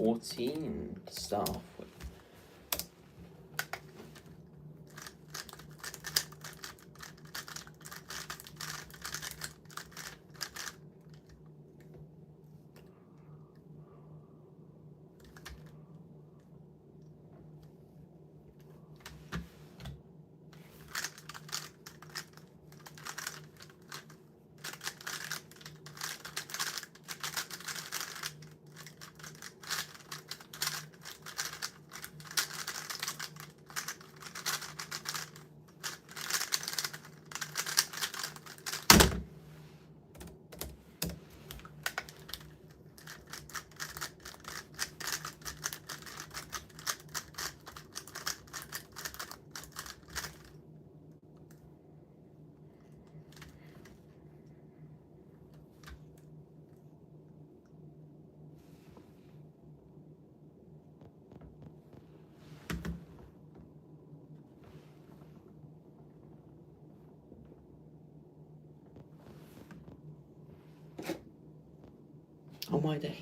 14 to start off with. Oh my day.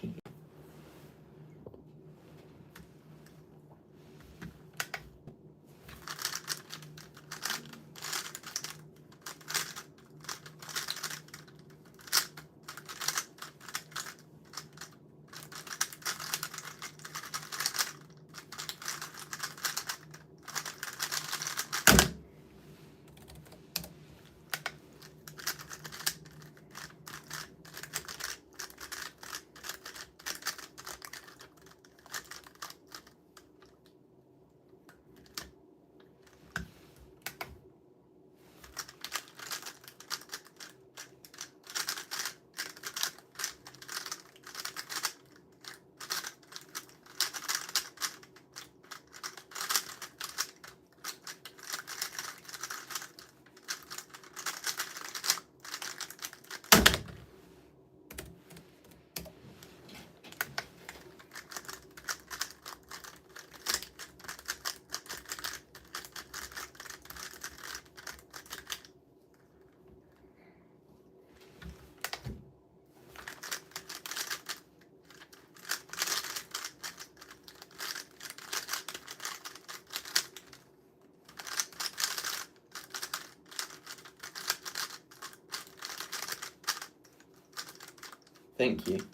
Thank you.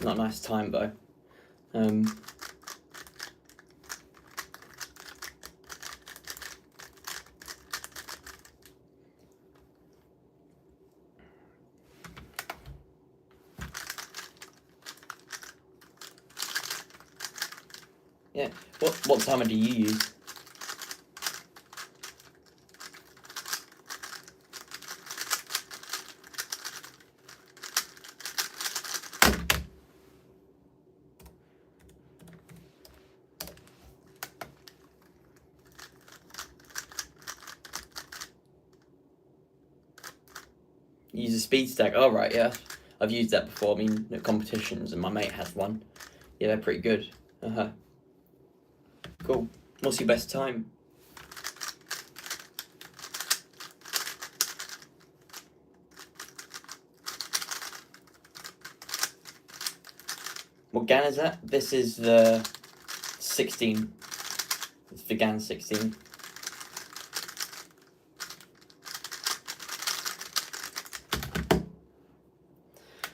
Not a nice time though. Yeah. What timer do you use? You use a speed stack. Oh right, yeah. I've used that before. I mean, at competitions, and my mate has one. Yeah, they're pretty good. Cool. What's your best time? What GAN is that? This is the 16. It's the GAN 16.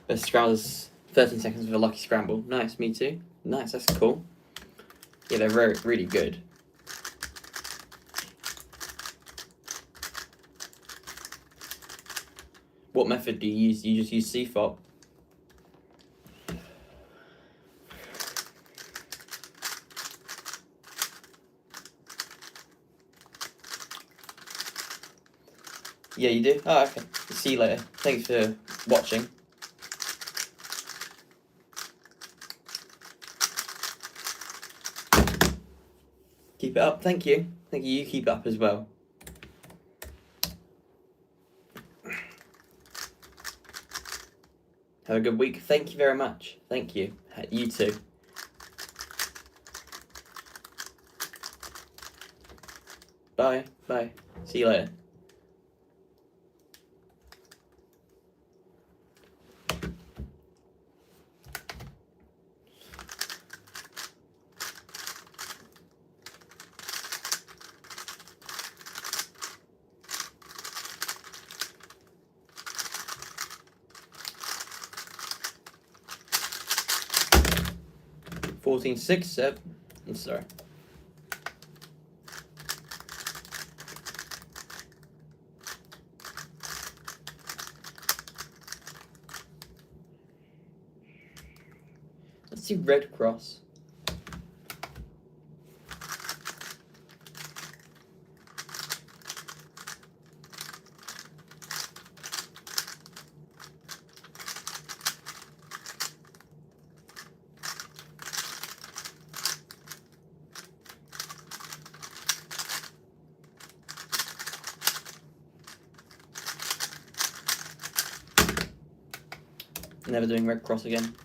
Best scrambles 13 seconds with a lucky scramble. Nice, me too. Nice, that's cool. Yeah, they're really good. What method do you use? Do you just use CFOP? Yeah, you do? Oh, okay. See you later. Thanks for watching. Keep it up. Thank you. Thank you. You keep it up as well. Have a good week. Thank you very much. Thank you. You too. Bye. Bye. See you later. 14-6, 7. I'm sorry. Let's see Red Cross. Never doing Red Cross again.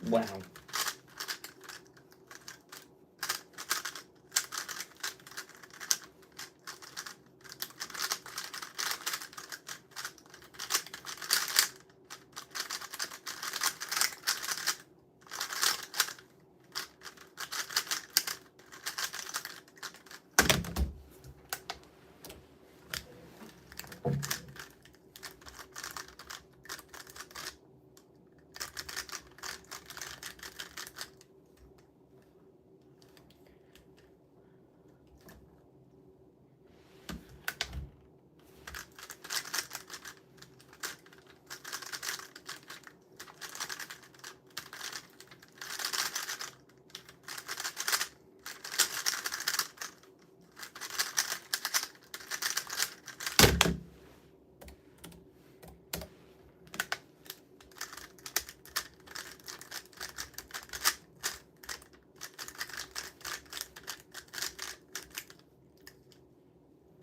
Wow.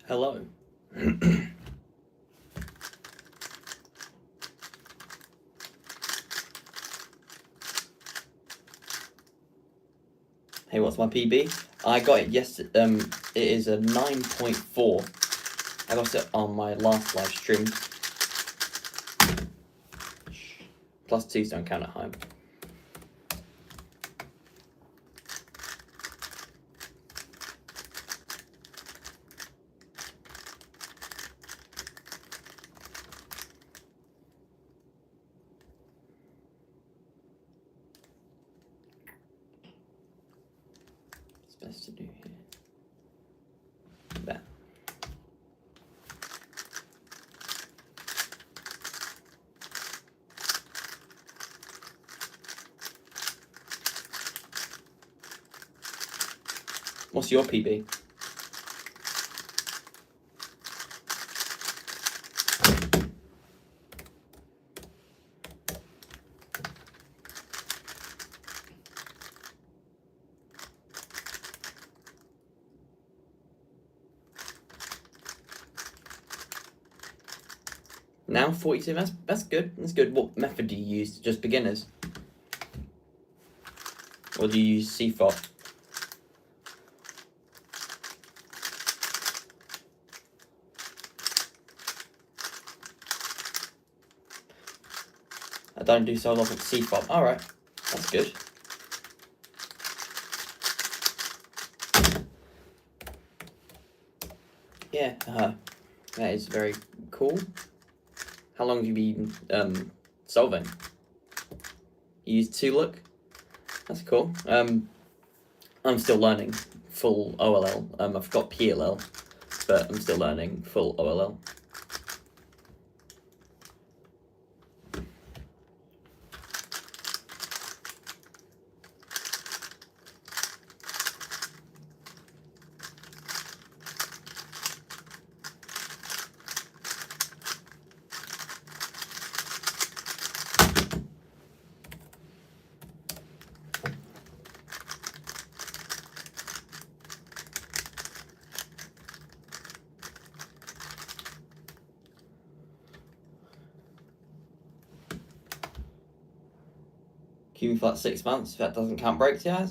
Hello. Hey, what's my PB? I got it yesterday. It is a 9.4. I got it on my last live stream. +2s don't count at home. What's best to do here? That. What's your PB? Now 42. That's good. That's good. What method do you use? Just beginners, or do you use CFOP? I don't do so long with CFOP. All right, that's good. Yeah, that is very cool. How long have you been solving? You use 2Look? That's cool. I'm still learning full OLL. I've got PLL, but I'm still learning full OLL. cubing for like 6 months, if that doesn't count breaks, yeah.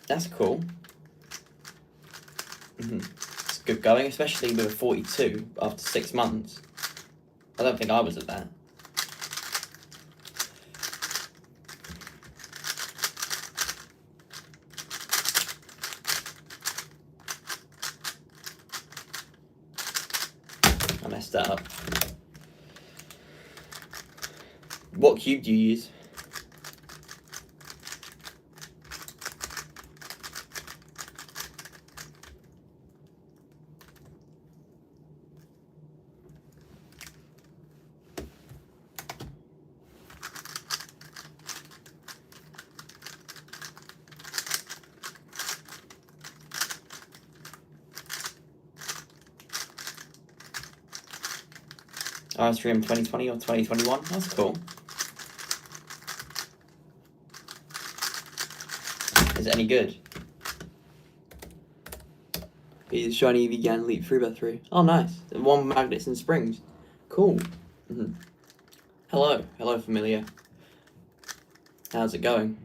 That's cool. It's good going, especially with a 42 after 6 months. I don't think I was at that. I messed that up. What cube do you use? RSTream 2020 or 2021? That's cool. Is it any good? It's shiny vegan Elite 3x3. Oh, nice. 1 magnets and springs. Cool. Hello. Hello, familiar. How's it going?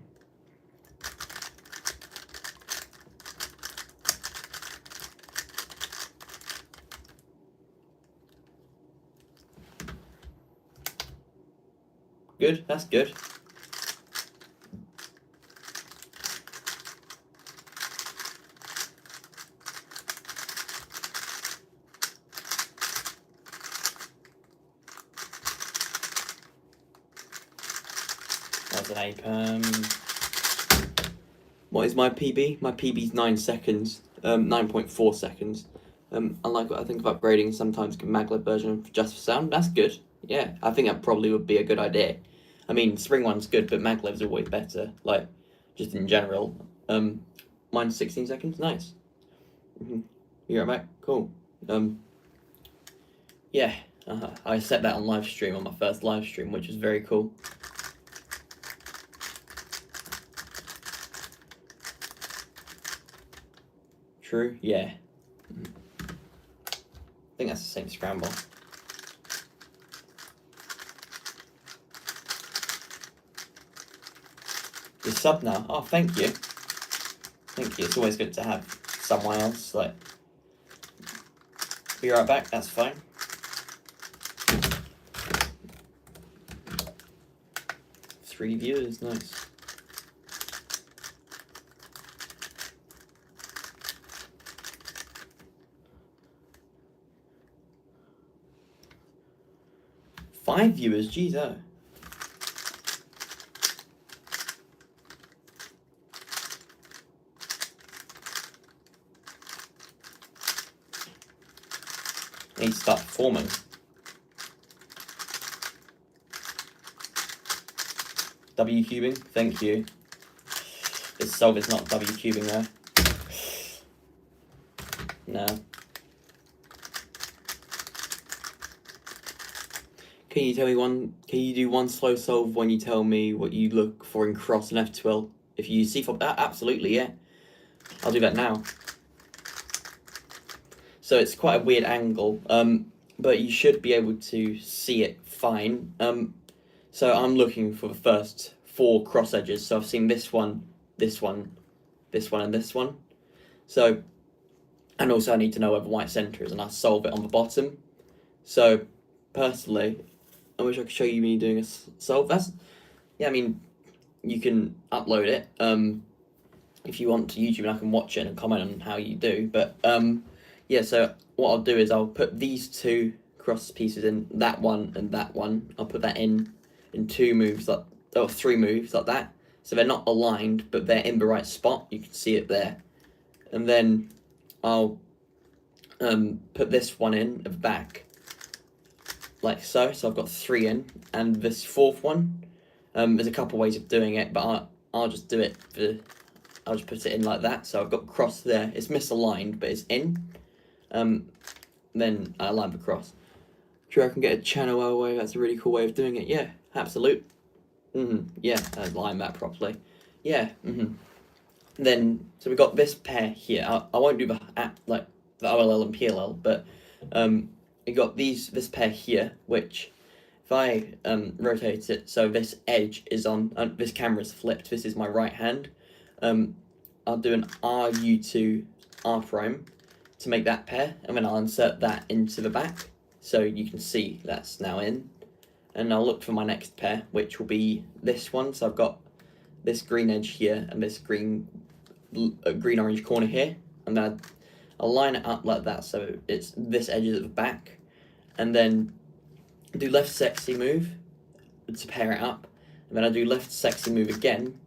Good. That's good. That's an ape. What is my PB? My PB's 9 seconds. 9.4 seconds. I like what I think of upgrading sometimes maglev version just for sound. That's good. Yeah, I think that probably would be a good idea. I mean, spring one's good, but maglev's always better. Like, just in general. Mine's 16 seconds. Nice. You're right back. Cool. Yeah. I set that on live stream on my first live stream, which was very cool. True. Yeah. I think that's the same scramble. You're sub now. Oh, thank you. Thank you. It's always good to have someone else. Like, be right back. That's fine. Three viewers. Nice. Five viewers. Jeez, oh. I need to start performing. W cubing, thank you. This solve is not W cubing though. No. Can you tell me can you do one slow solve when you tell me what you look for in cross and F12? If you use C4, absolutely, yeah. I'll do that now. So it's quite a weird angle, but you should be able to see it fine. So I'm looking for the first 4 cross edges. So I've seen this one, this one, this one, and this one. So, and also I need to know where the white center is, and I solve it on the bottom. So, personally, I wish I could show you me doing a solve. Yeah, I mean, you can upload it if you want to YouTube, and I can watch it and comment on how you do. But yeah, so what I'll do is I'll put these 2 cross pieces in, that one and that one. I'll put that in 2 moves, or 3 moves like that. So they're not aligned, but they're in the right spot. You can see it there. And then I'll put this one in at the back, like so. So I've got 3 in, and this 4th one, there's a couple ways of doing it, but I'll just do it I'll just put it in like that. So I've got cross there. It's misaligned, but it's in. Then I align the cross. Sure, I can get a channel away. That's a really cool way of doing it. Yeah, absolute. Yeah, align that properly. Yeah. Then so we've got this pair here. I won't do the OLL and PLL, but you got this pair here, which if I rotate it so this edge is on, this camera's flipped, this is my right hand, I'll do an RU to R prime to make that pair, and then I'll insert that into the back so you can see that's now in. And I'll look for my next pair, which will be this one. So I've got this green edge here and this green orange corner here, and then I'll line it up like that so it's this edge is at the back, and then do left sexy move to pair it up, and then I do left sexy move again,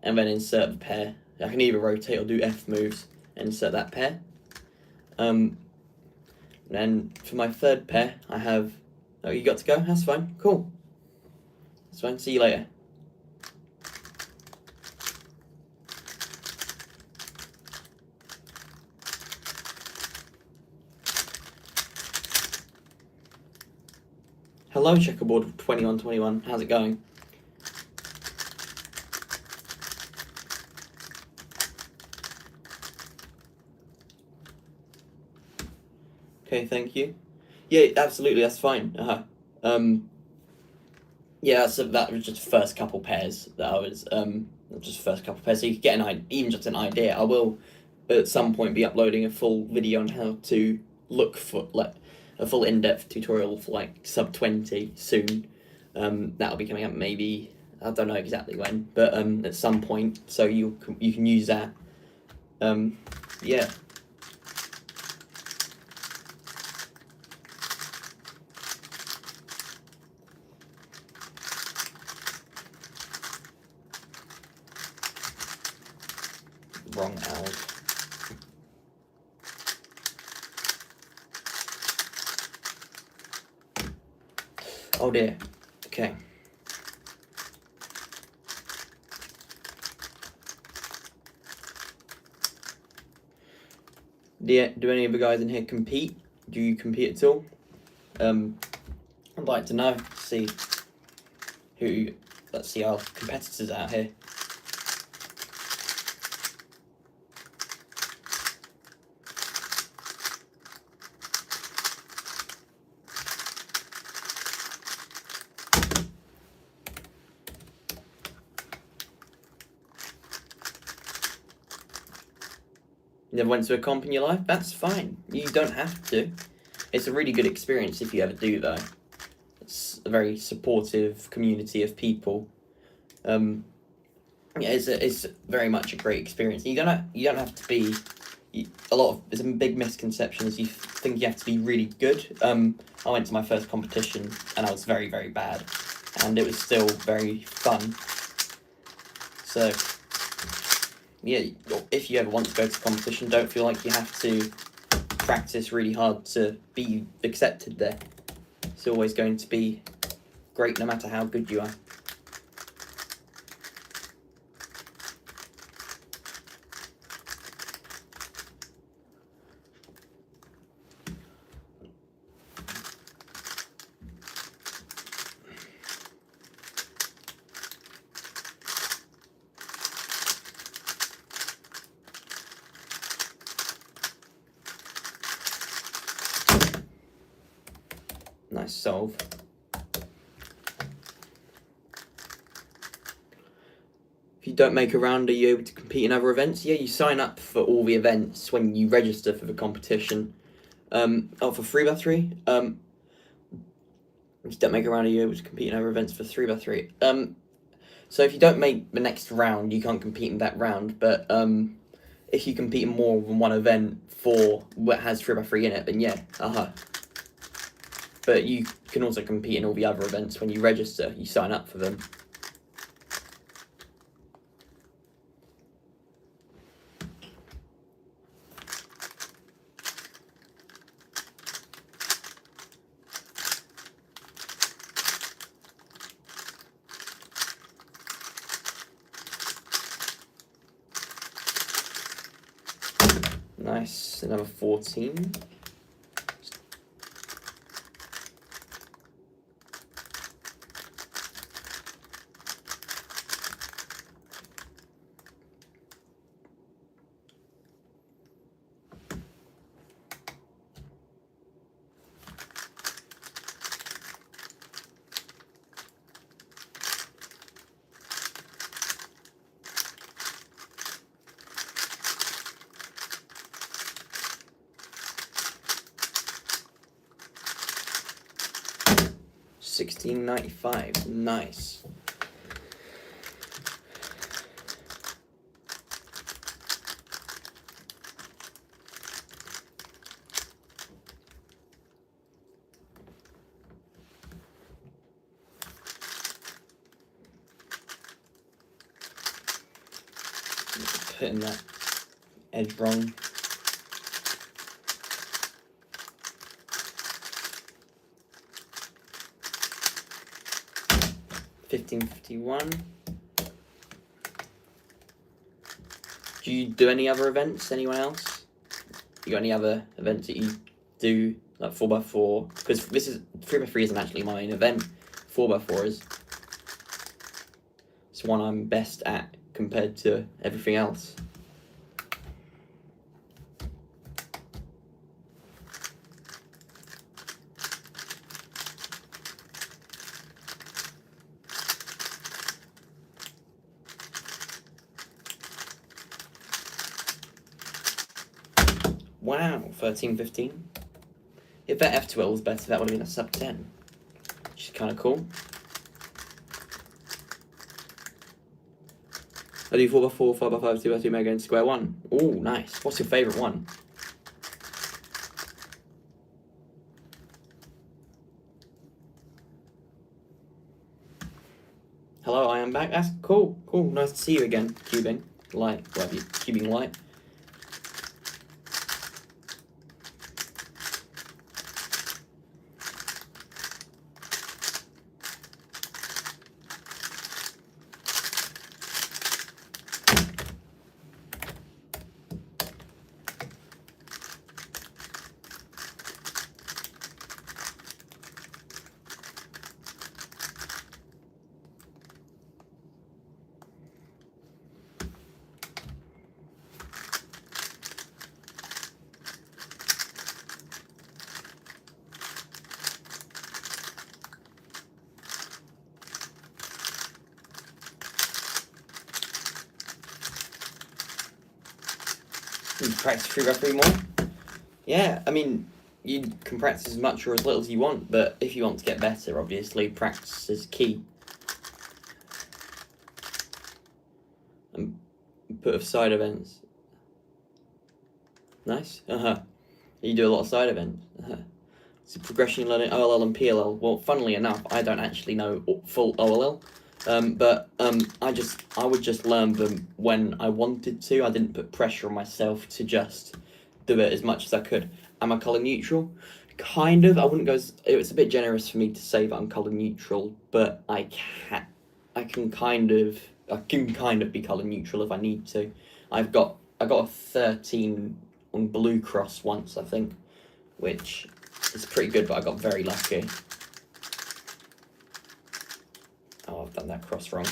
and then insert the pair. I can either rotate or do F moves and insert that pair. Then for my third pair, I have. Oh, you got to go? That's fine. Cool. That's fine. See you later. Hello, Checkerboard 2121. How's it going? Okay, thank you. Yeah, absolutely, that's fine. Yeah, so that was just first couple pairs that I was just first couple pairs. So you could get even just an idea. I will at some point be uploading a full video on how to look for like a full in-depth tutorial for like sub 20 soon. That'll be coming up maybe, I don't know exactly when, but at some point, so you can use that. Yeah. Wrong L. Oh dear. Okay. Do any of the guys in here compete? Do you compete at all? I'd like to know. See who. Let's see our competitors out here. You never went to a comp in your life? That's fine. You don't have to. It's a really good experience if you ever do, though. It's a very supportive community of people. Yeah, it's very much a great experience. You don't have to be. There's a big misconception is you think you have to be really good. I went to my first competition and I was very, very bad, and it was still very fun. So. Yeah, if you ever want to go to competition, don't feel like you have to practice really hard to be accepted there. It's always going to be great no matter how good you are. Nice solve. If you don't make a round, are you able to compete in other events? Yeah, you sign up for all the events when you register for the competition. For 3x3, if you don't make a round, are you able to compete in other events for 3x3? So if you don't make the next round, you can't compete in that round, but if you compete in more than one event for what has 3x3 in it, then yeah, But you can also compete in all the other events when you register, you sign up for them. Nice, another 14. 1695. Nice. Putting that edge wrong. $15.51. Do you do any other events? Anyone else? You got any other events that you do, like 4x4? Because this is 3x3 isn't actually my main event. 4x4 is. It's one I'm best at compared to everything else. Wow, 13.15. If that F12 was better, that would have been a sub 10. Which is kind of cool. I do 4x4, 5x5, 2x2 mega, and square one. Oh, nice. What's your favourite one? Hello, I am back. That's cool. Cool. Nice to see you again. Cubing. Light. Whatever you. Cubing light. You practice 3x3 more? Yeah, I mean, you can practice as much or as little as you want, but if you want to get better, obviously, practice is key. And put of side events. Nice. You do a lot of side events. So progression learning, OLL and PLL. Well, funnily enough, I don't actually know full OLL. But I would just learn them when I wanted to. I didn't put pressure on myself to just do it as much as I could. Am I colour neutral? Kind of. I wouldn't go. It's a bit generous for me to say that I'm colour neutral, but I can kind of be colour neutral if I need to. I got a 13 on Blue Cross once, I think, which is pretty good, but I got very lucky. Oh, I've done that cross wrong.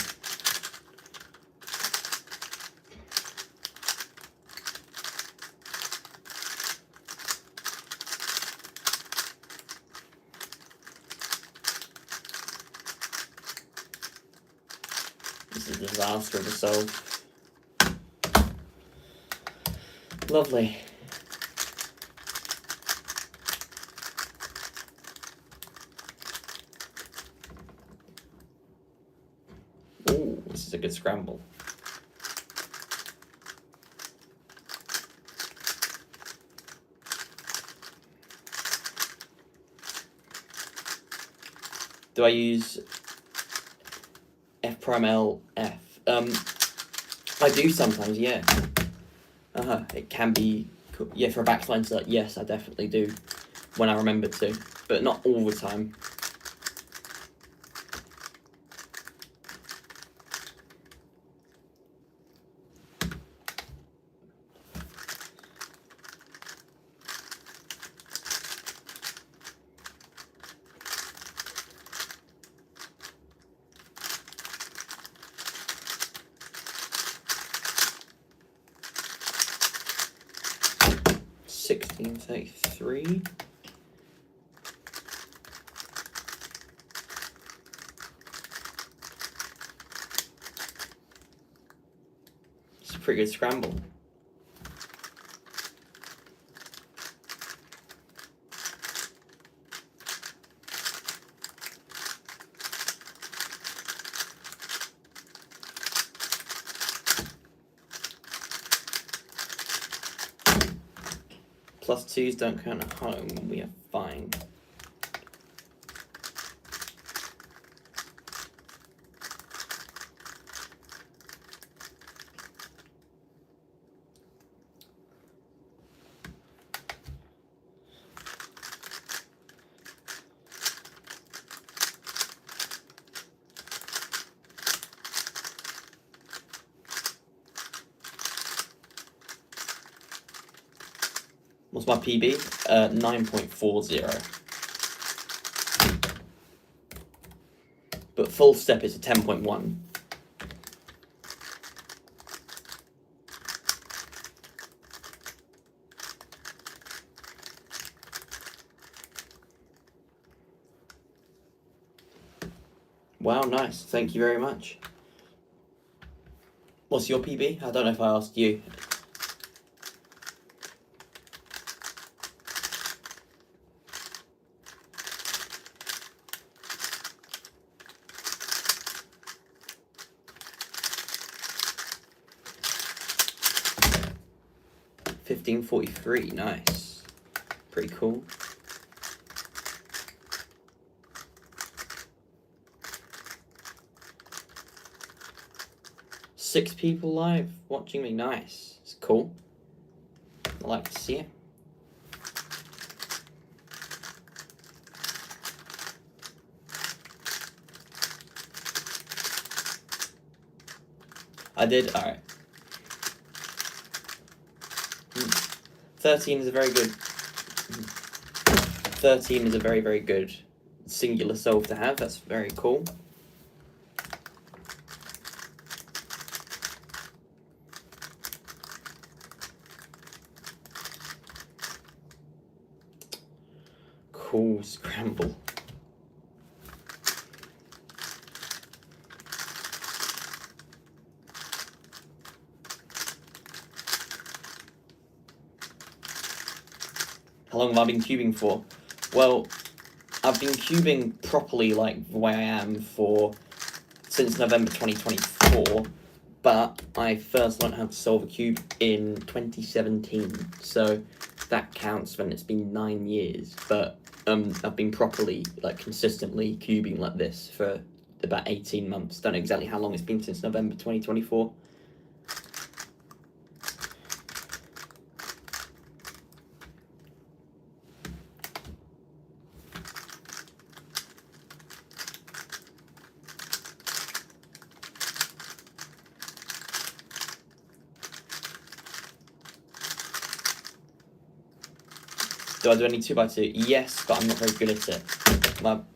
This is a disaster to solve. Lovely. Ooh, this is a good scramble. Do I use F prime L F? I do sometimes, yeah. It can be, yeah, for a backline set, yes, I definitely do when I remember to, but not all the time. $16.33. It's a pretty good scramble. +2s don't count at home. We are fine. What's my PB? 9.40. But full step is a 10.1. Wow, nice. Thank you very much. What's your PB? I don't know if I asked you. $15.43, nice. Pretty cool. Six people live watching me, nice. It's cool. I like to see it. I did, alright. 13 is a very good... 13 is a very, very good singular solve to have. That's very cool. Cool scramble. How long have I been cubing for? Well, I've been cubing properly, like the way I am, since November 2024, but I first learned how to solve a cube in 2017, so that counts when it's been 9 years, but I've been properly, like, consistently cubing like this for about 18 months. Don't know exactly how long it's been since November 2024. Do I do any 2x2? Yes, but I'm not very good at it. Well,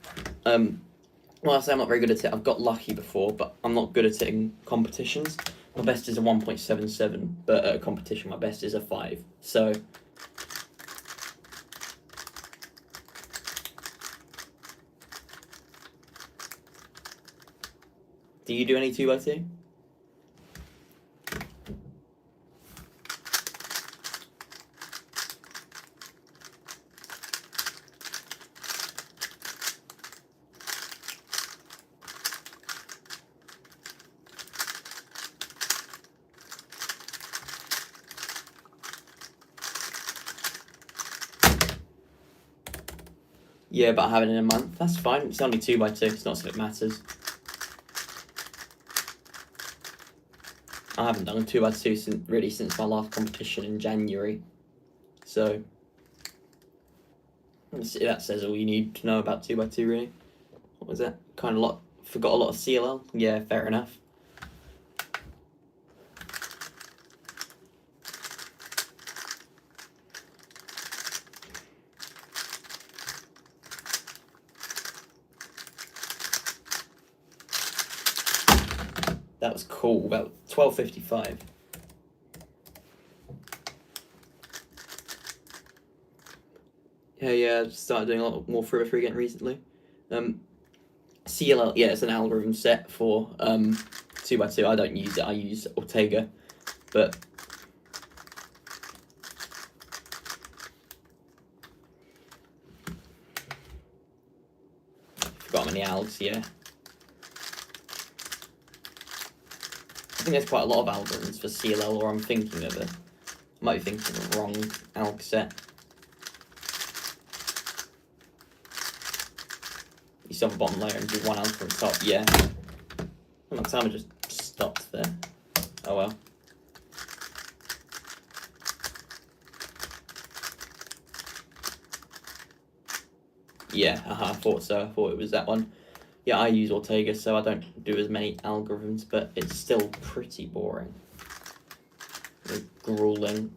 I say I'm not very good at it. I've got lucky before, but I'm not good at it in competitions. My best is a 1.77, but at a competition, my best is a 5. So, do you do any 2x2? Yeah, but I haven't in a month. That's fine. It's only 2x2. It's not as if it matters. I haven't done a 2x2 since my last competition in January. So, let's see, that says all you need to know about 2x2, really. What was that? Forgot a lot of CLL? Yeah, fair enough. That was cool. About 12:55. Yeah, I've started doing a lot more Forever 3 again recently. CLL, yeah, it's an algorithm set for 2x2. I don't use it. I use Ortega, but forgot how many algs. Yeah. I think there's quite a lot of algorithms for CLL, or I'm thinking of it. I might be thinking of the wrong alg set. you still have a bottom layer and do 1 alpha on top. Yeah. My timer just stopped there. Oh well. Yeah, I thought so. I thought it was that one. Yeah, I use Ortega, so I don't do as many algorithms, but it's still pretty boring. Grueling.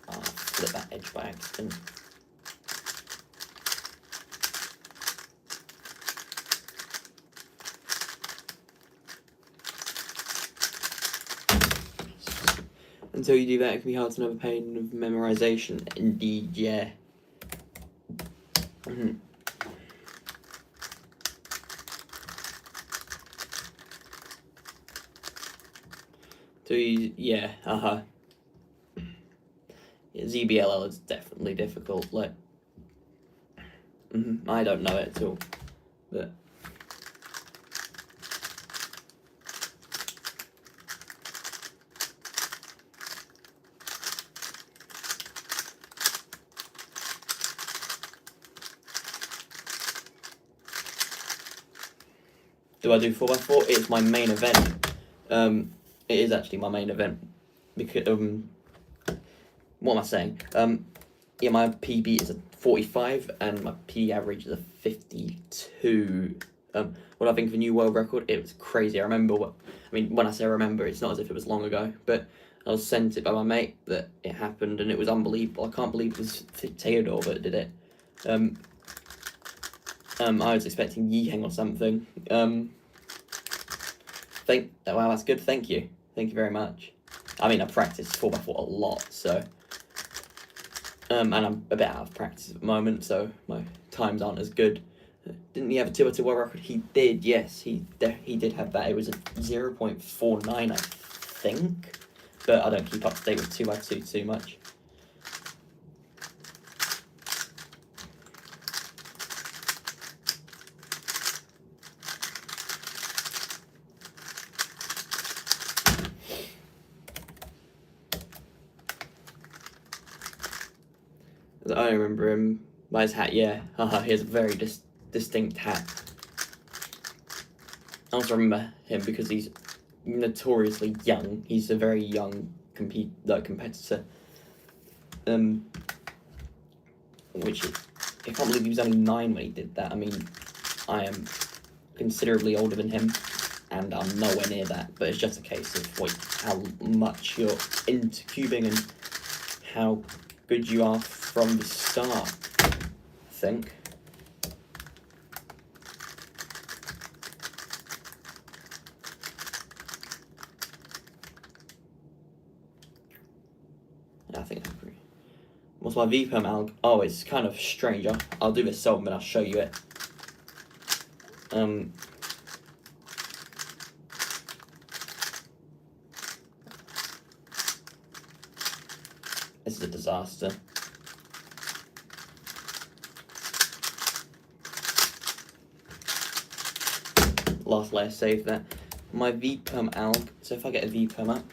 Oh, flip that edge by accident. Until you do that, it can be hard to know the pain of memorization. Indeed, yeah. So yeah, Yeah, ZBLL is definitely difficult. Like, I don't know it at all, but. Do I do 4x4? It's my main event. It is actually my main event because what am I saying? Yeah, my PB is a 45 and my PB average is a 52. What I think of a new world record, it was crazy. I remember when I say I remember, it's not as if it was long ago, but I was sent it by my mate that it happened and it was unbelievable. I can't believe it was Theodore that did it. I was expecting Yiheng or something. Wow, that's good. Thank you very much. I mean, I practice 4x4 a lot, so and I'm a bit out of practice at the moment, so my times aren't as good. Didn't he have a 2x2 world record? He did. Yes, he did have that. It was a 0.49, I think, but I don't keep up to date with 2x2 too much. I remember him by his hat, yeah. He has a very distinct hat. I also remember him because he's notoriously young. He's a very young competitor. Which I can't believe he was only 9 when he did that. I mean, I am considerably older than him, and I'm nowhere near that. But it's just a case of how much you're into cubing and how good you are from the start, I think. I think I agree. What's my VPerm alg? Oh, it's kind of strange. I'll do this song, but I'll show you it. This is a disaster. Last layer, save that. My VPerm alg, so if I get a VPerm up.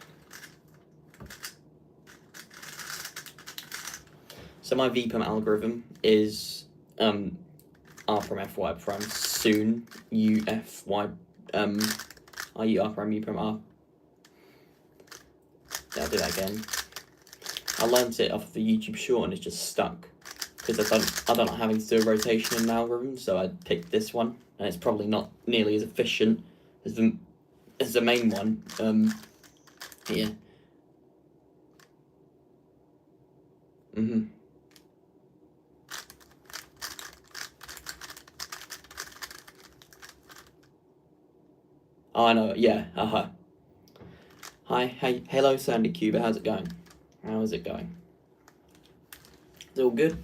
So my VPerm algorithm is R prime F Y prime soon U F Y I U R prime U prime R. Yeah, I'll do that again. I learnt it off the YouTube short and it's just stuck because I don't like having to do a rotation in an algorithm, so I picked this one and it's probably not nearly as efficient as the main one. Yeah. Oh, I know. Yeah. Hi. Hey. Hello, Sandy Cuba. How's it going? How is it going? It's all good.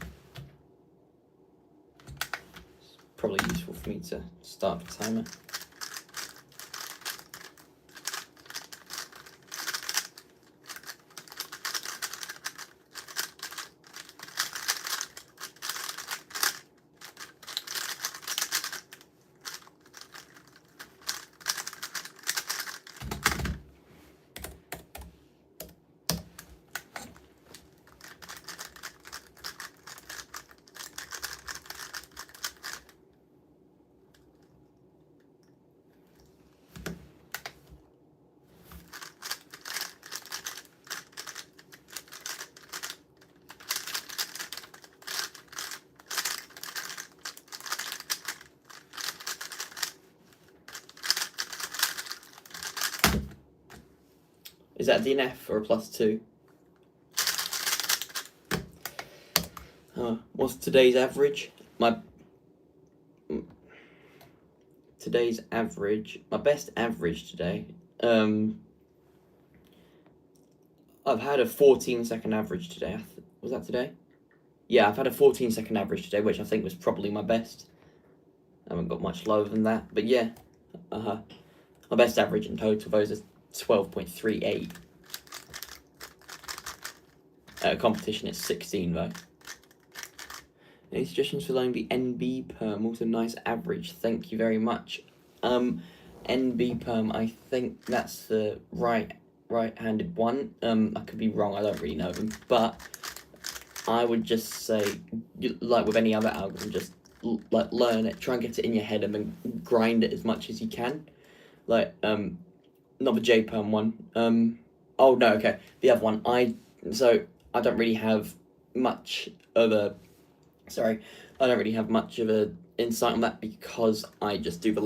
It's probably useful for me to start the timer. Is that a DNF or a +2? What's today's average? Today's average, my best average today. I've had a 14-second average today. Was that today? Yeah, I've had a 14-second average today, which I think was probably my best. I haven't got much lower than that, but yeah. My best average in total, those are 12.38. Competition is 16 though. Any suggestions for learning the NB perm? Also nice average, thank you very much. NB perm, I think that's the right-handed one. I could be wrong, I don't really know them, but I would just say, like with any other algorithm, just like learn it, try and get it in your head, and then grind it as much as you can. Like not the J perm one. Oh no, okay, the other one. I don't really have much of a. Sorry, I don't really have much of a insight on that because I just do the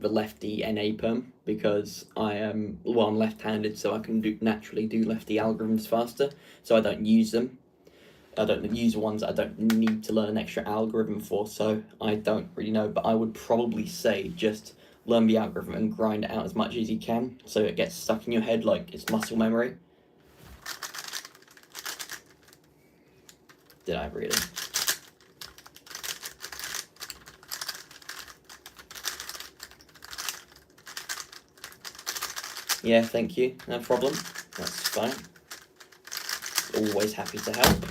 lefty NA perm because I'm left-handed, so I can naturally do lefty algorithms faster. So I don't use them. I don't use ones I don't need to learn an extra algorithm for. So I don't really know, but I would probably say just learn the algorithm and grind it out as much as you can, so it gets stuck in your head like it's muscle memory. Did I really? Yeah, thank you. No problem. That's fine. Always happy to help.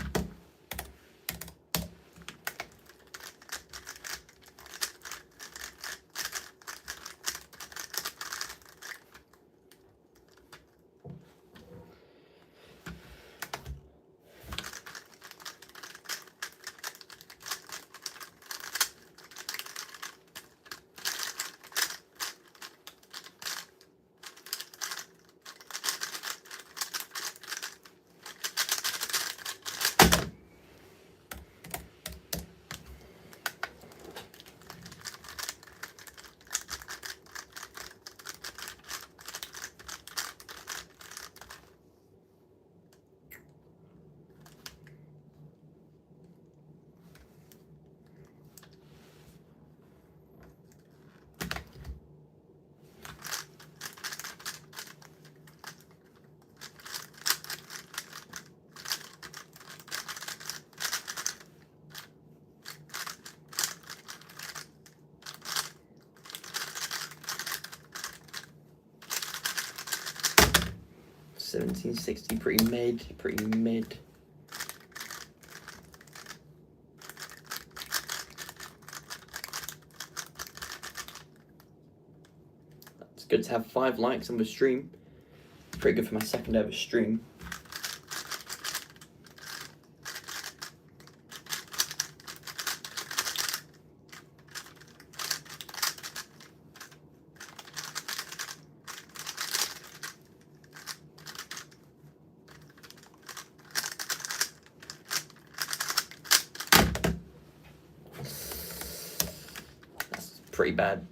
$17.60, pretty mid. It's good to have 5 likes on the stream. It's pretty good for my second ever stream. That's pretty bad.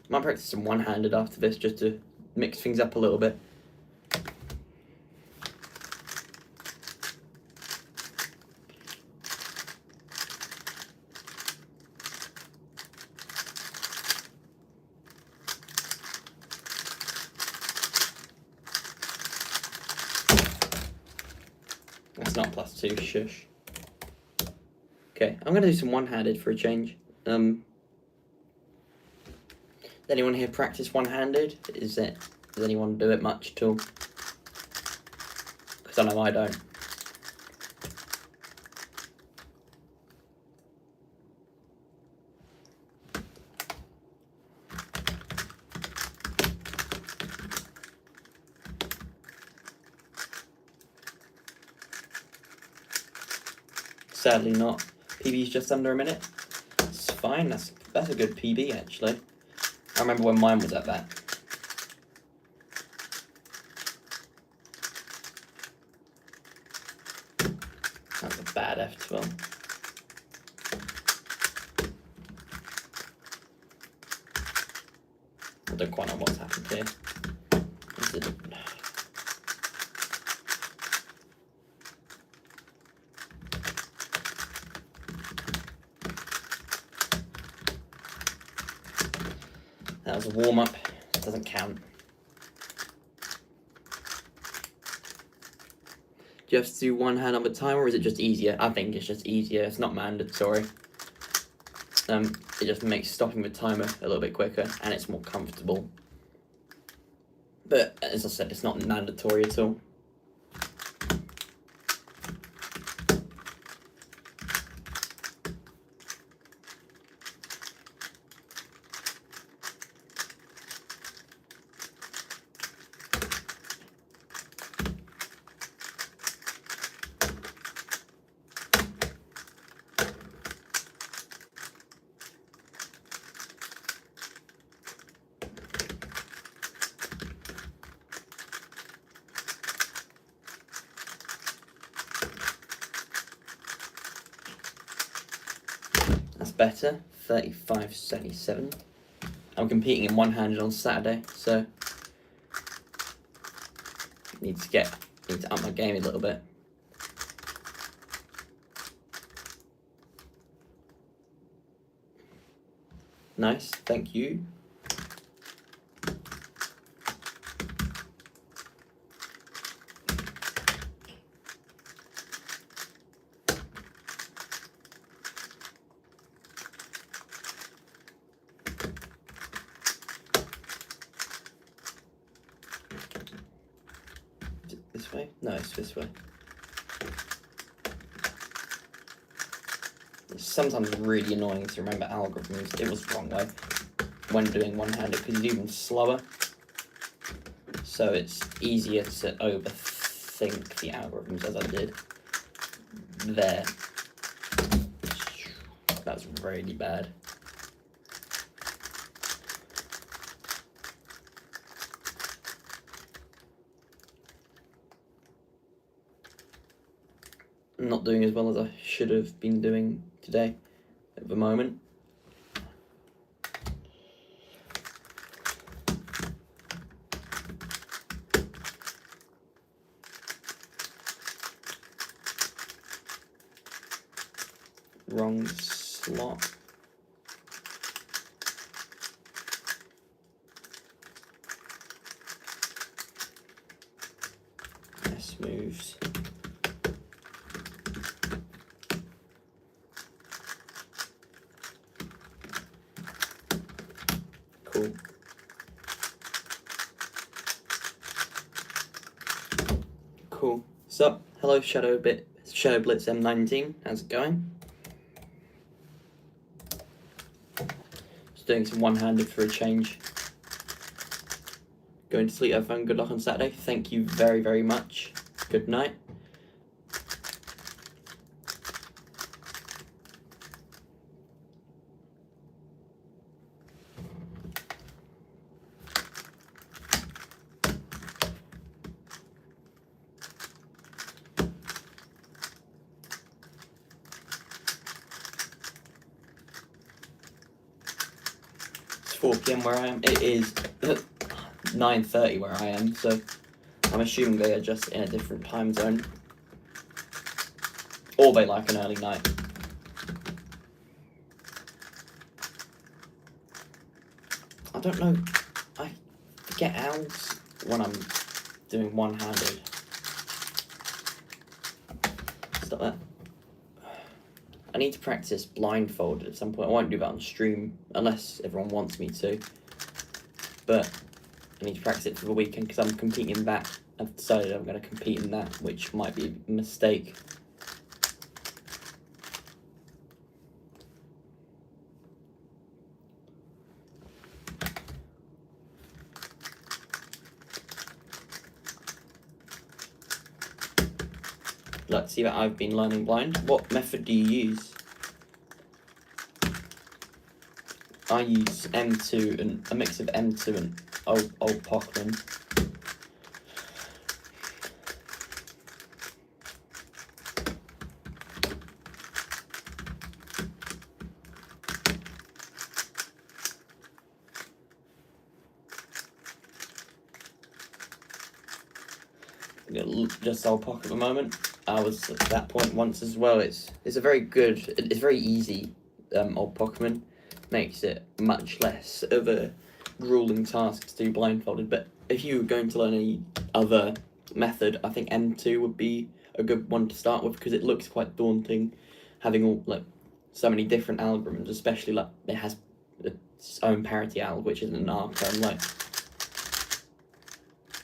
Might practice some one-handed after this just to mix things up a little bit. That's not +2, shush. Okay, I'm gonna do some one-handed for a change. Does anyone here practice one-handed? Does anyone do it much at all? Because I know I don't. Sadly not. PB's just under a minute. It's fine, that's a good PB actually. I remember when mine was at that. That was a bad F12. I don't quite know what's happened here. That was a warm-up. Doesn't count. Do you have to do one hand on the timer, or is it just easier? I think it's just easier. It's not mandatory. It just makes stopping the timer a little bit quicker, and it's more comfortable. But as I said, it's not mandatory at all. That's better. 35.77. I'm competing in one-handed on Saturday, so need to up my game a little bit. Nice, thank you. This way? No, it's this way. It's sometimes really annoying to remember algorithms. It was the wrong way when doing one-handed because it's even slower. So it's easier to overthink the algorithms as I did there. That's really bad. I'm not doing as well as I should have been doing today at the moment. Wrong slot. S moves. Cool. Cool. So, hello Shadow Blitz M19. How's it going? Just doing some one-handed for a change. Going to sleep, have fun. Good luck on Saturday. Thank you very, very much. Good night. It's 4 PM where I am. It is 9:30 where I am, so I'm assuming they are just in a different time zone. Or they like an early night. I don't know. I get owls when I'm doing one-handed. Stop that. I need to practice blindfolded at some point. I won't do that on stream unless everyone wants me to. But I need to practice it for the weekend because I'm competing in that. I've decided I'm going to compete in that, which might be a mistake. Let's see that I've been learning blind. What method do you use? I use M2 and a mix of M2 and old Pochman. just sold Pocket at the moment. I was at that point once as well. It's a very good, it's very easy old Pokemon. Makes it much less of a grueling task to do blindfolded. But if you were going to learn any other method, I think M2 would be a good one to start with, because it looks quite daunting having all so many different algorithms, especially it has its own parity alg, which is an Arco, and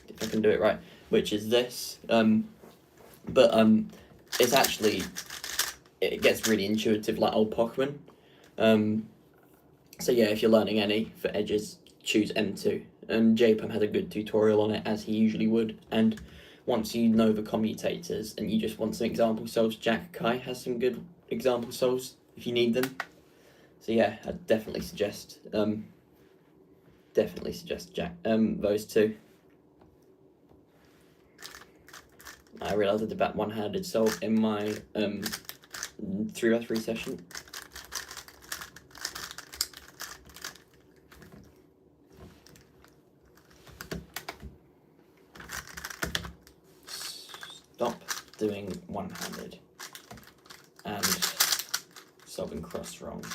if I can do it right, which is this. It's actually, it gets really intuitive like old Pokemon. So yeah, if you're learning any for edges, choose M2. And JPEM has a good tutorial on it, as he usually would. And once you know the commutators and you just want some example solves, Jackakai has some good example solves if you need them. So yeah, I'd definitely suggest those two. I realised I did that one-handed solve in my 3x3 session. Stop doing one-handed and solving cross wrong.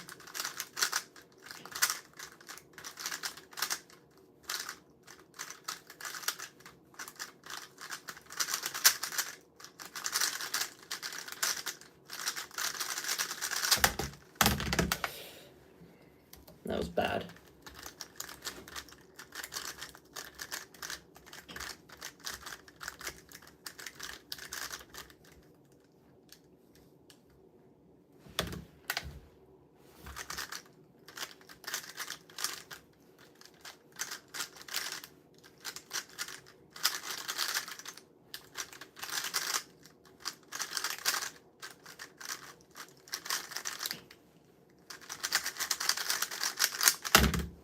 That was bad.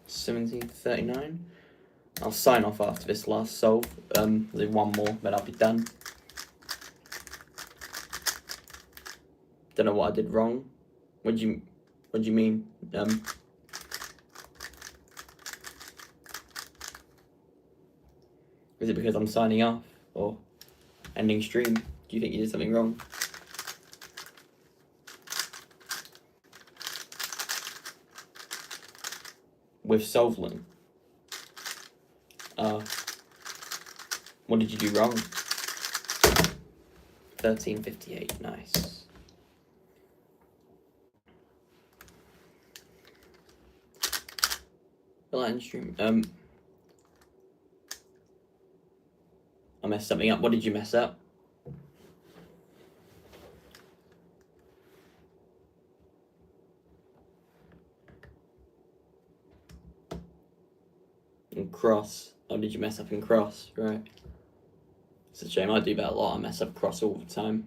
$17.39. I'll sign off after this last solve. There's one more, then I'll be done. Don't know what I did wrong. What do you mean? Is it because I'm signing off or ending stream? Do you think you did something wrong? With Solvlin. What did you do wrong? 13:58. Nice. Will I end stream? I messed something up. What did you mess up? In cross. Oh, did you mess up in cross? Right. It's a shame. I do that a lot. I mess up cross all the time.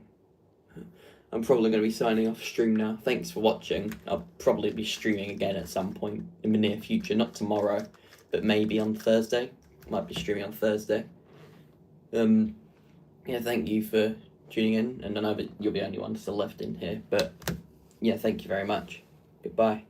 I'm probably going to be signing off stream now. Thanks for watching. I'll probably be streaming again at some point in the near future. Not tomorrow, but maybe on Thursday. Might be streaming on Thursday. Yeah, thank you for tuning in. And I know that you're the only one still left in here. But yeah, thank you very much. Goodbye.